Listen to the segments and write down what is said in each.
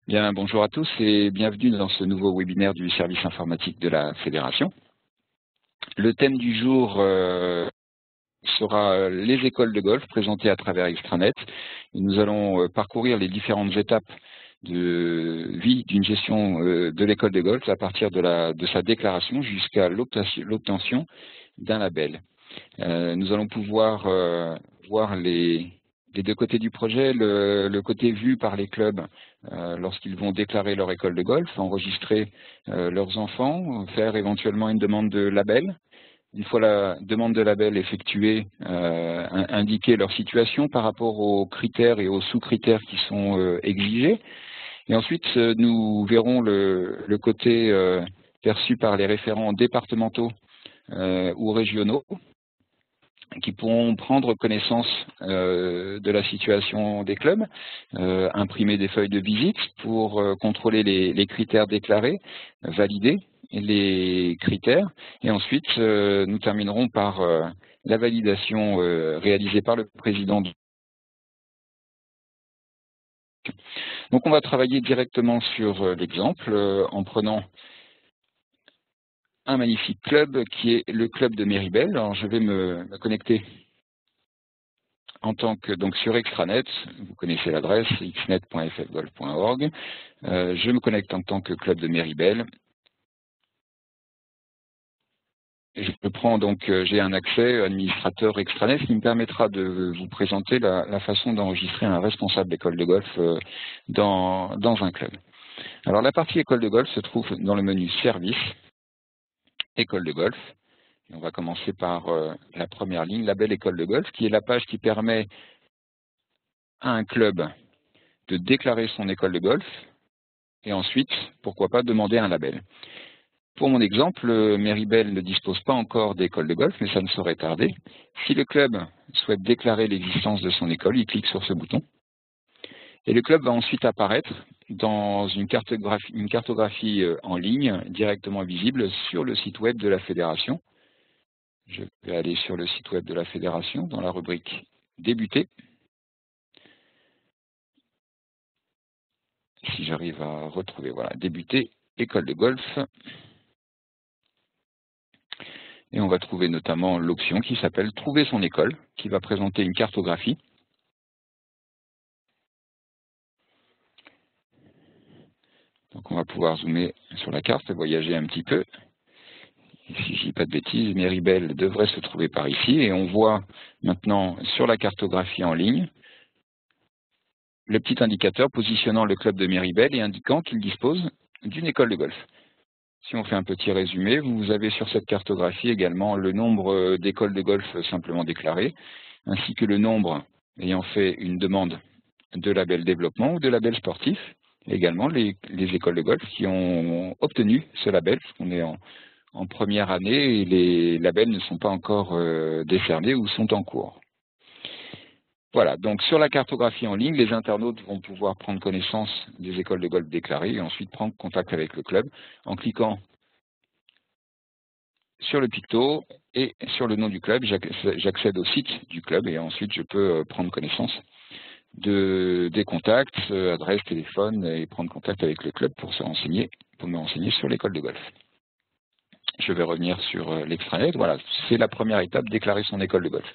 Bien, bonjour à tous et bienvenue dans ce nouveau webinaire du service informatique de la Fédération. Le thème du jour sera les écoles de golf présentées à travers Extranet. Et nous allons parcourir les différentes étapes de vie d'une gestion de l'école de golf à partir de sa déclaration jusqu'à l'obtention d'un label. Nous allons pouvoir voir les deux côtés du projet, le côté vu par les clubs lorsqu'ils vont déclarer leur école de golf, enregistrer leurs enfants, faire éventuellement une demande de label. Une fois la demande de label effectuée, indiquer leur situation par rapport aux critères et aux sous-critères qui sont exigés. Et ensuite, nous verrons le côté perçu par les référents départementaux ou régionaux, qui pourront prendre connaissance de la situation des clubs, imprimer des feuilles de visite pour contrôler les critères déclarés, valider les critères, et ensuite nous terminerons par la validation réalisée par le président. Donc on va travailler directement sur l'exemple en prenant un magnifique club qui est le club de Méribel. Alors je vais me connecter en tant que, donc sur Extranet, vous connaissez l'adresse, xnet.ffgolf.org. Je me connecte en tant que club de Méribel. Je prends donc, j'ai un accès administrateur Extranet, ce qui me permettra de vous présenter la façon d'enregistrer un responsable d'école de golf dans un club. Alors la partie école de golf se trouve dans le menu Service, école de golf. Et on va commencer par la première ligne, label école de golf, qui est la page qui permet à un club de déclarer son école de golf et ensuite, pourquoi pas, demander un label. Pour mon exemple, Méribel ne dispose pas encore d'école de golf, mais ça ne saurait tarder. Si le club souhaite déclarer l'existence de son école, il clique sur ce bouton. Et le club va ensuite apparaître dans une cartographie en ligne directement visible sur le site web de la Fédération. Je vais aller sur le site web de la Fédération dans la rubrique Débuter. Si j'arrive à retrouver, voilà, Débuter, école de golf. Et on va trouver notamment l'option qui s'appelle Trouver son école, qui va présenter une cartographie. Donc on va pouvoir zoomer sur la carte et voyager un petit peu. Et si je dis pas de bêtises, Méribel devrait se trouver par ici. Et on voit maintenant sur la cartographie en ligne le petit indicateur positionnant le club de Méribel et indiquant qu'il dispose d'une école de golf. Si on fait un petit résumé, vous avez sur cette cartographie également le nombre d'écoles de golf simplement déclarées, ainsi que le nombre ayant fait une demande de label développement ou de label sportif, et également les écoles de golf qui ont obtenu ce label, parce qu'on est en première année et les labels ne sont pas encore décernés ou sont en cours. Voilà, donc sur la cartographie en ligne, les internautes vont pouvoir prendre connaissance des écoles de golf déclarées et ensuite prendre contact avec le club en cliquant sur le picto et sur le nom du club. J'accède au site du club et ensuite je peux prendre connaissance des contacts, adresse, téléphone et prendre contact avec le club pour me renseigner sur l'école de golf. Je vais revenir sur l'extranet. Voilà, c'est la première étape, déclarer son école de golf.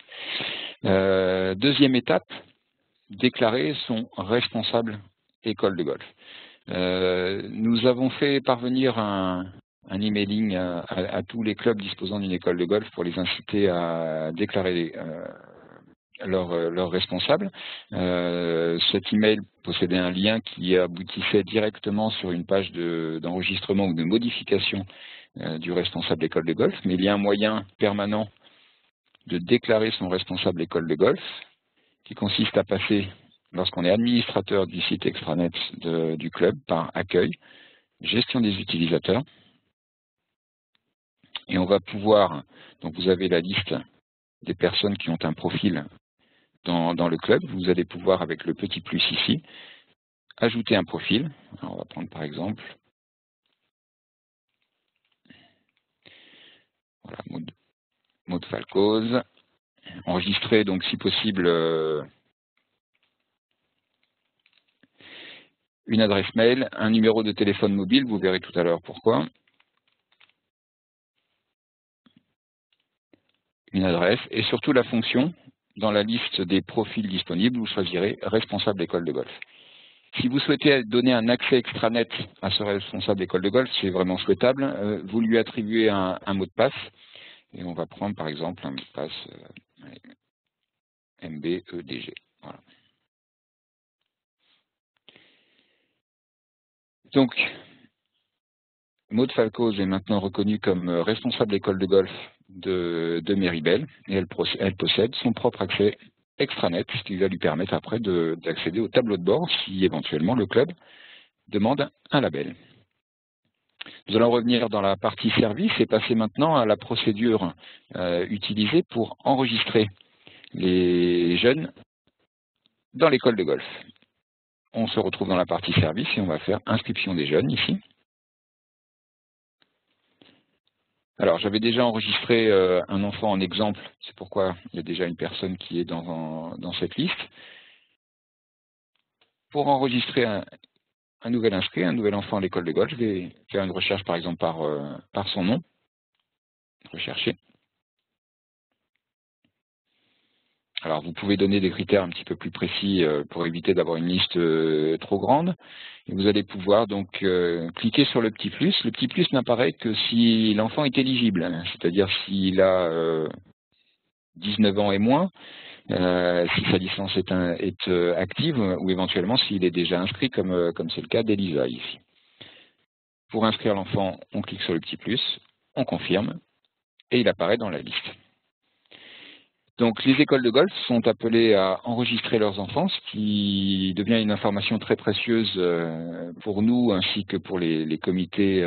Deuxième étape, déclarer son responsable école de golf. Nous avons fait parvenir un emailing à tous les clubs disposant d'une école de golf pour les inciter à déclarer leur responsable. Cet email possédait un lien qui aboutissait directement sur une page d'enregistrement ou de modification du responsable d'école de golf, mais il y a un moyen permanent de déclarer son responsable école de golf, qui consiste à passer, lorsqu'on est administrateur du site extranet du club, par accueil, gestion des utilisateurs, et on va pouvoir, donc vous avez la liste des personnes qui ont un profil dans le club, vous allez pouvoir, avec le petit plus ici, ajouter un profil. Alors on va prendre par exemple, voilà, Maud Falcoz, enregistrer donc si possible une adresse mail, un numéro de téléphone mobile, vous verrez tout à l'heure pourquoi. Une adresse et surtout la fonction. Dans la liste des profils disponibles, vous choisirez responsable école de golf. Si vous souhaitez donner un accès extranet à ce responsable école de golf, c'est vraiment souhaitable, vous lui attribuez un mot de passe. Et on va prendre par exemple un mot de passe MBEDG. Voilà. Donc, Maud Falcoz est maintenant reconnue comme responsable d'école de golf de Méribel et elle possède son propre accès extranet, ce qui va lui permettre après d'accéder au tableau de bord si éventuellement le club demande un label. Nous allons revenir dans la partie service et passer maintenant à la procédure utilisée pour enregistrer les jeunes dans l'école de golf. On se retrouve dans la partie service et on va faire inscription des jeunes ici. Alors, j'avais déjà enregistré un enfant en exemple, c'est pourquoi il y a déjà une personne qui est dans cette liste. Pour enregistrer un nouvel inscrit, un nouvel enfant à l'école de golf, je vais faire une recherche par exemple par son nom, rechercher. Alors, vous pouvez donner des critères un petit peu plus précis pour éviter d'avoir une liste trop grande. Et vous allez pouvoir donc cliquer sur le petit plus. Le petit plus n'apparaît que si l'enfant est éligible, hein, c'est-à-dire s'il a 19 ans et moins, si sa licence est active ou éventuellement s'il est déjà inscrit comme c'est le cas d'Elisa ici. Pour inscrire l'enfant, on clique sur le petit plus, on confirme et il apparaît dans la liste. Donc les écoles de golf sont appelées à enregistrer leurs enfants, ce qui devient une information très précieuse pour nous ainsi que pour les comités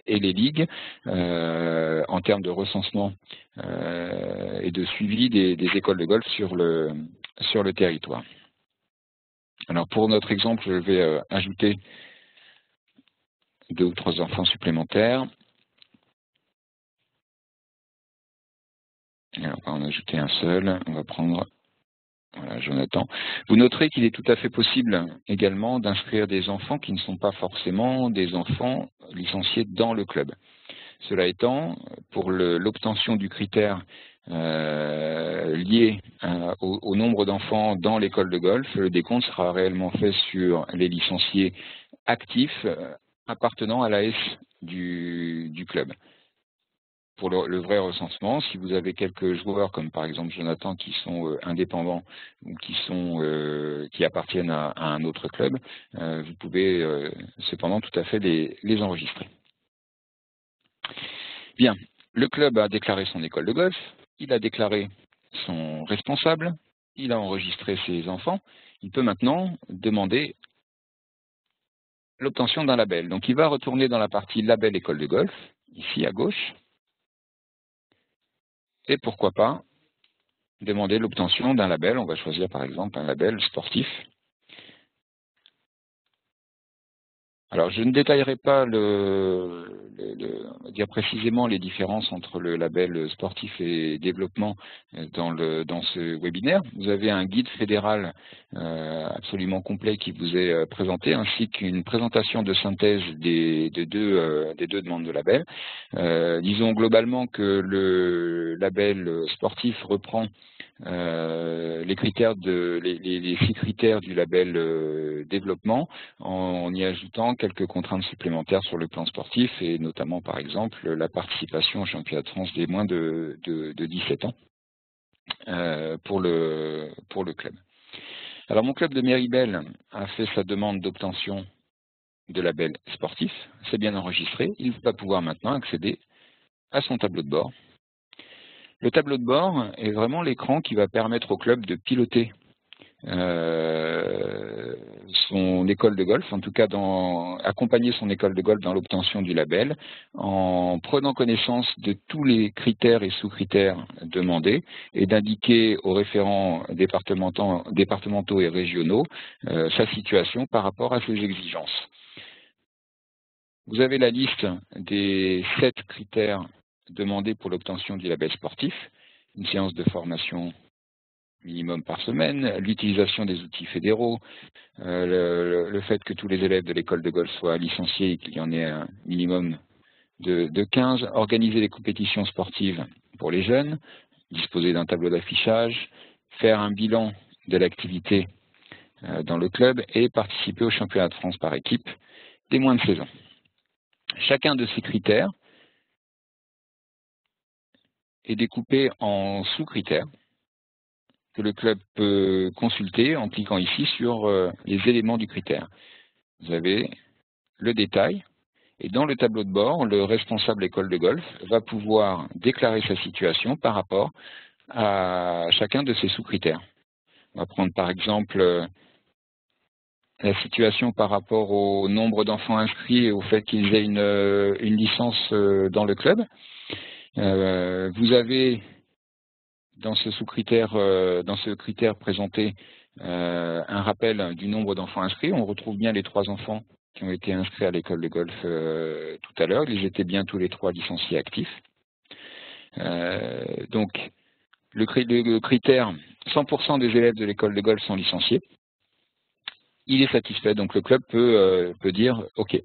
et les ligues en termes de recensement et de suivi des écoles de golf sur le territoire. Alors pour notre exemple, je vais ajouter 2 ou 3 enfants supplémentaires. Alors, on va en ajouter un seul. On va prendre voilà, Jonathan. Vous noterez qu'il est tout à fait possible également d'inscrire des enfants qui ne sont pas forcément des enfants licenciés dans le club. Cela étant, pour l'obtention du critère lié au nombre d'enfants dans l'école de golf, le décompte sera réellement fait sur les licenciés actifs appartenant à l'AS du club. Pour le vrai recensement, si vous avez quelques joueurs comme par exemple Jonathan qui sont indépendants ou qui appartiennent à un autre club, vous pouvez cependant tout à fait les enregistrer. Bien, le club a déclaré son école de golf, il a déclaré son responsable, il a enregistré ses enfants, il peut maintenant demander l'obtention d'un label. Donc il va retourner dans la partie label école de golf, ici à gauche. Et pourquoi pas demander l'obtention d'un label. On va choisir par exemple un label sportif. Alors je ne détaillerai pas on va dire précisément les différences entre le label sportif et développement dans ce webinaire. Vous avez un guide fédéral absolument complet qui vous est présenté, ainsi qu'une présentation de synthèse des deux demandes de label. Disons globalement que le label sportif reprend les 6 critères du label développement en y ajoutant quelques contraintes supplémentaires sur le plan sportif et notamment par exemple la participation au championnat de France des moins de 17 ans pour le club. Alors mon club de Méribel a fait sa demande d'obtention de label sportif, c'est bien enregistré, il va pouvoir maintenant accéder à son tableau de bord. Le tableau de bord est vraiment l'écran qui va permettre au club de piloter son école de golf, en tout cas accompagner son école de golf dans l'obtention du label, en prenant connaissance de tous les critères et sous-critères demandés et d'indiquer aux référents départementaux et régionaux sa situation par rapport à ses exigences. Vous avez la liste des 7 critères demandés pour l'obtention du label sportif, une séance de formation minimum par semaine, l'utilisation des outils fédéraux, le fait que tous les élèves de l'école de golf soient licenciés et qu'il y en ait un minimum de 15, organiser les compétitions sportives pour les jeunes, disposer d'un tableau d'affichage, faire un bilan de l'activité dans le club et participer au championnat de France par équipe des moins de 16 ans. Chacun de ces critères est découpé en sous-critères que le club peut consulter en cliquant ici sur les éléments du critère. Vous avez le détail et dans le tableau de bord, le responsable école de golf va pouvoir déclarer sa situation par rapport à chacun de ces sous-critères. On va prendre par exemple la situation par rapport au nombre d'enfants inscrits et au fait qu'ils aient une licence dans le club. Vous avez dans ce sous-critère, dans ce critère présenté, un rappel du nombre d'enfants inscrits. On retrouve bien les 3 enfants qui ont été inscrits à l'école de golf tout à l'heure. Ils étaient bien tous les 3 licenciés actifs. Donc, le critère 100% des élèves de l'école de golf sont licenciés. Il est satisfait, donc le club peut dire OK.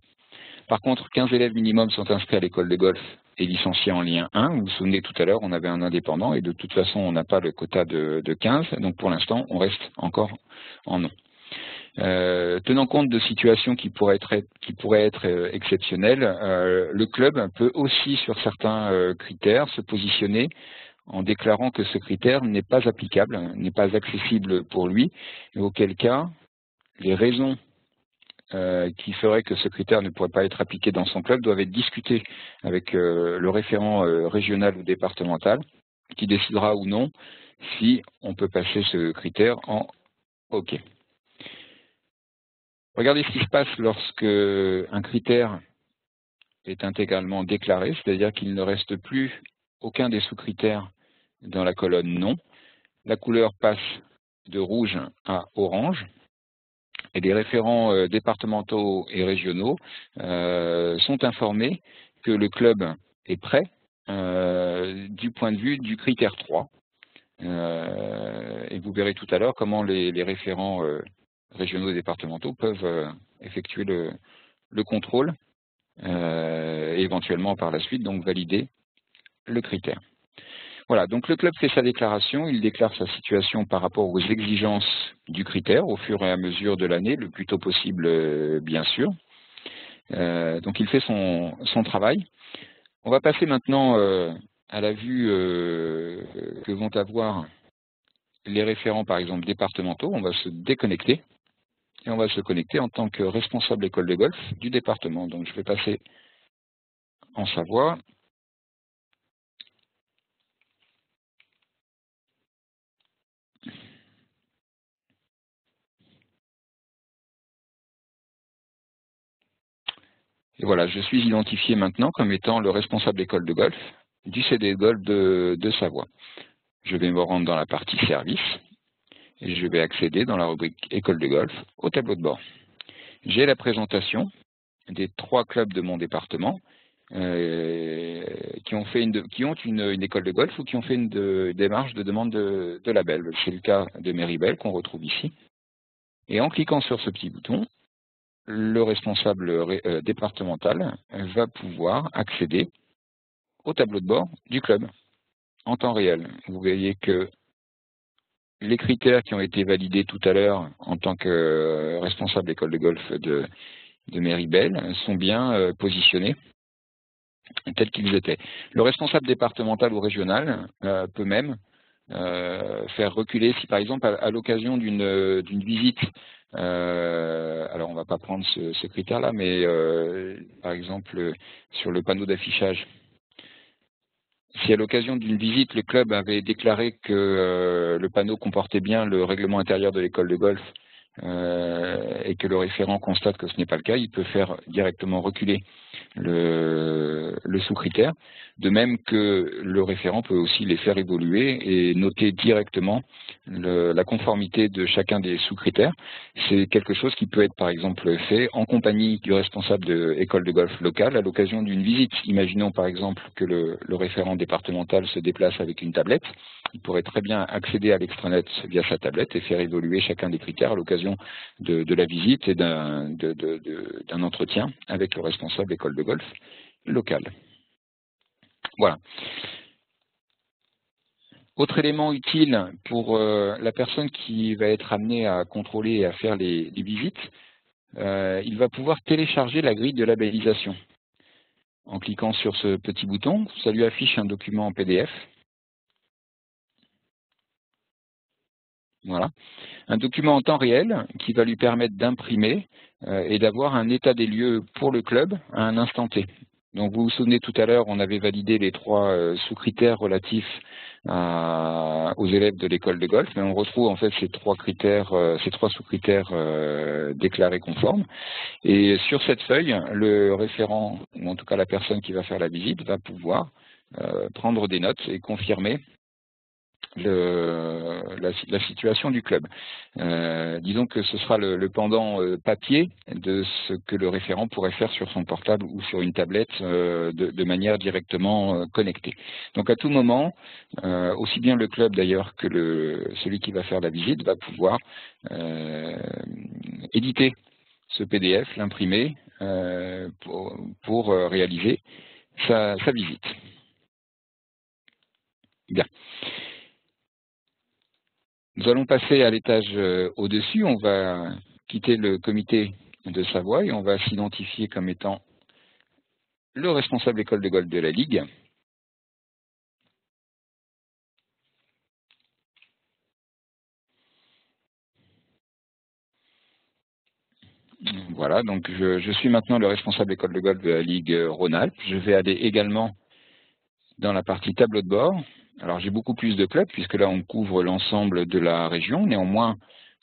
Par contre, 15 élèves minimum sont inscrits à l'école de golf et licenciés en lien 1. Vous vous souvenez tout à l'heure, on avait un indépendant et de toute façon, on n'a pas le quota de 15. Donc pour l'instant, on reste encore en non. Tenant compte de situations qui pourraient être exceptionnelles, le club peut aussi, sur certains critères, se positionner en déclarant que ce critère n'est pas applicable, n'est pas accessible pour lui, et auquel cas, les raisons qui feraient que ce critère ne pourrait pas être appliqué dans son club doivent être discutées avec le référent régional ou départemental, qui décidera ou non si on peut passer ce critère en OK. Regardez ce qui se passe lorsque un critère est intégralement déclaré, c'est-à-dire qu'il ne reste plus aucun des sous-critères dans la colonne non. La couleur passe de rouge à orange et les référents départementaux et régionaux sont informés que le club est prêt du point de vue du critère 3. Et vous verrez tout à l'heure comment les référents régionaux et départementaux peuvent effectuer le contrôle et éventuellement par la suite donc valider le critère. Voilà, donc le club fait sa déclaration, il déclare sa situation par rapport aux exigences du critère au fur et à mesure de l'année, le plus tôt possible bien sûr. Donc il fait son travail. On va passer maintenant à la vue que vont avoir les référents par exemple départementaux. On va se déconnecter et on va se connecter en tant que responsable école de golf du département. Donc je vais passer en Savoie. Et voilà, je suis identifié maintenant comme étant le responsable école de golf du CD de golf de Savoie. Je vais me rendre dans la partie service et je vais accéder dans la rubrique école de golf au tableau de bord. J'ai la présentation des 3 clubs de mon département qui ont une école de golf ou qui ont fait une démarche de demande de label. C'est le cas de Méribel qu'on retrouve ici. Et en cliquant sur ce petit bouton, le responsable départemental va pouvoir accéder au tableau de bord du club en temps réel. Vous voyez que les critères qui ont été validés tout à l'heure en tant que responsable école de golf de Méribel sont bien positionnés tels qu'ils étaient. Le responsable départemental ou régional peut même faire reculer, si par exemple à l'occasion d'une visite, alors on ne va pas prendre ce critère-là, mais par exemple sur le panneau d'affichage, si à l'occasion d'une visite, le club avait déclaré que le panneau comportait bien le règlement intérieur de l'école de golf et que le référent constate que ce n'est pas le cas, il peut faire directement reculer le sous-critère, de même que le référent peut aussi les faire évoluer et noter directement la conformité de chacun des sous-critères. C'est quelque chose qui peut être par exemple fait en compagnie du responsable de l'école de golf locale à l'occasion d'une visite. Imaginons par exemple que le référent départemental se déplace avec une tablette il pourrait très bien accéder à l'extranet via sa tablette et faire évoluer chacun des critères à l'occasion de la visite et d'un entretien avec le responsable école de golf locale. Voilà. Autre élément utile pour la personne qui va être amenée à contrôler et à faire les visites, il va pouvoir télécharger la grille de labellisation. En cliquant sur ce petit bouton, ça lui affiche un document en PDF. Voilà. Un document en temps réel qui va lui permettre d'imprimer et d'avoir un état des lieux pour le club à un instant T. Donc vous vous souvenez tout à l'heure, on avait validé les 3 sous-critères relatifs aux élèves de l'école de golf, mais on retrouve en fait ces 3 sous-critères déclarés conformes. Et sur cette feuille, le référent, ou en tout cas la personne qui va faire la visite, va pouvoir prendre des notes et confirmer la situation du club. Disons que ce sera le pendant papier de ce que le référent pourrait faire sur son portable ou sur une tablette de manière directement connectée. Donc à tout moment, aussi bien le club d'ailleurs que celui qui va faire la visite va pouvoir éditer ce PDF, l'imprimer pour réaliser sa visite. Bien. Nous allons passer à l'étage au-dessus. On va quitter le comité de Savoie et on va s'identifier comme étant le responsable école de golf de la Ligue. Voilà, donc je suis maintenant le responsable école de golf de la Ligue Rhône-Alpes. Je vais aller également dans la partie tableau de bord. Alors j'ai beaucoup plus de clubs puisque là on couvre l'ensemble de la région. Néanmoins,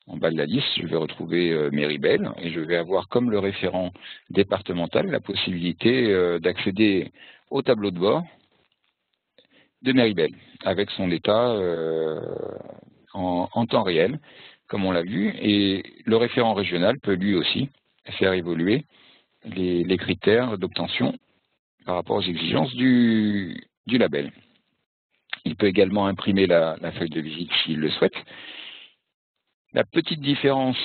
en bas de la liste, je vais retrouver Méribel et je vais avoir comme le référent départemental la possibilité d'accéder au tableau de bord de Méribel avec son état en temps réel, comme on l'a vu. Et le référent régional peut lui aussi faire évoluer les critères d'obtention par rapport aux exigences du label. Il peut également imprimer la feuille de visite s'il le souhaite. La petite différence,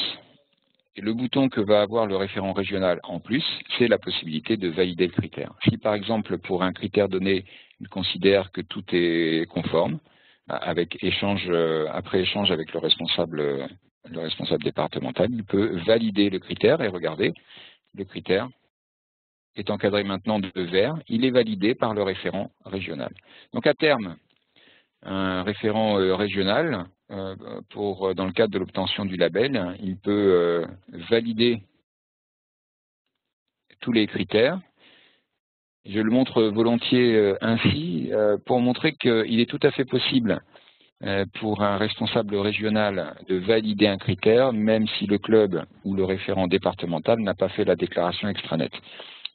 et le bouton que va avoir le référent régional en plus, c'est la possibilité de valider le critère. Si par exemple pour un critère donné, il considère que tout est conforme, après échange avec le responsable départemental, il peut valider le critère et regardez, le critère est encadré maintenant de vert, il est validé par le référent régional. Donc à terme, un référent régional, dans le cadre de l'obtention du label, il peut valider tous les critères. Je le montre volontiers ainsi pour montrer qu'il est tout à fait possible pour un responsable régional de valider un critère, même si le club ou le référent départemental n'a pas fait la déclaration extranet.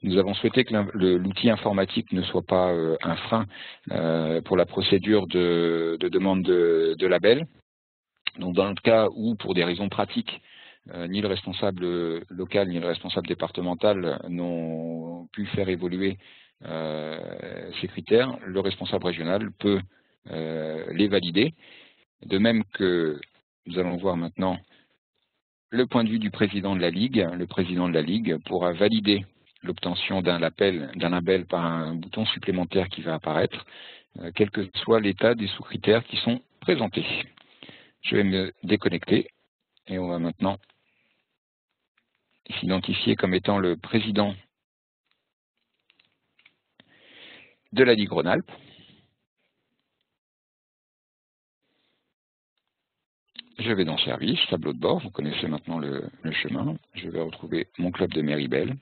Nous avons souhaité que l'outil informatique ne soit pas un frein pour la procédure de demande de label. Donc dans le cas où, pour des raisons pratiques, ni le responsable local ni le responsable départemental n'ont pu faire évoluer ces critères, le responsable régional peut les valider. De même que nous allons voir maintenant le point de vue du président de la Ligue. Le président de la Ligue pourra valider l'obtention d'un label par un bouton supplémentaire qui va apparaître, quel que soit l'état des sous-critères qui sont présentés. Je vais me déconnecter et on va maintenant s'identifier comme étant le président de la Ligue Rhône-Alpes. Je vais dans Service, tableau de bord, vous connaissez maintenant le chemin. Je vais retrouver mon club de Méribel.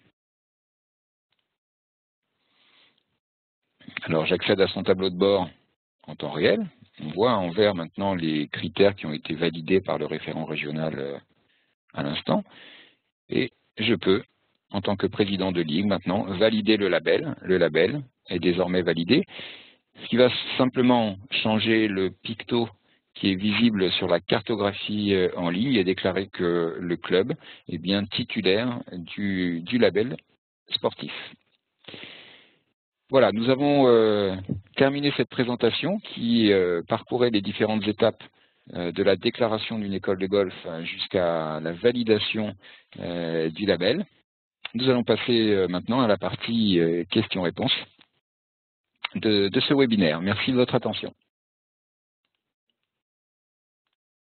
Alors j'accède à son tableau de bord en temps réel. On voit en vert maintenant les critères qui ont été validés par le référent régional à l'instant. Et je peux, en tant que président de ligue maintenant, valider le label. Le label est désormais validé. Ce qui va simplement changer le picto qui est visible sur la cartographie en ligne et déclarer que le club est bien titulaire du label sportif. Voilà, nous avons terminé cette présentation qui parcourait les différentes étapes de la déclaration d'une école de golf jusqu'à la validation du label. Nous allons passer maintenant à la partie questions-réponses de ce webinaire. Merci de votre attention.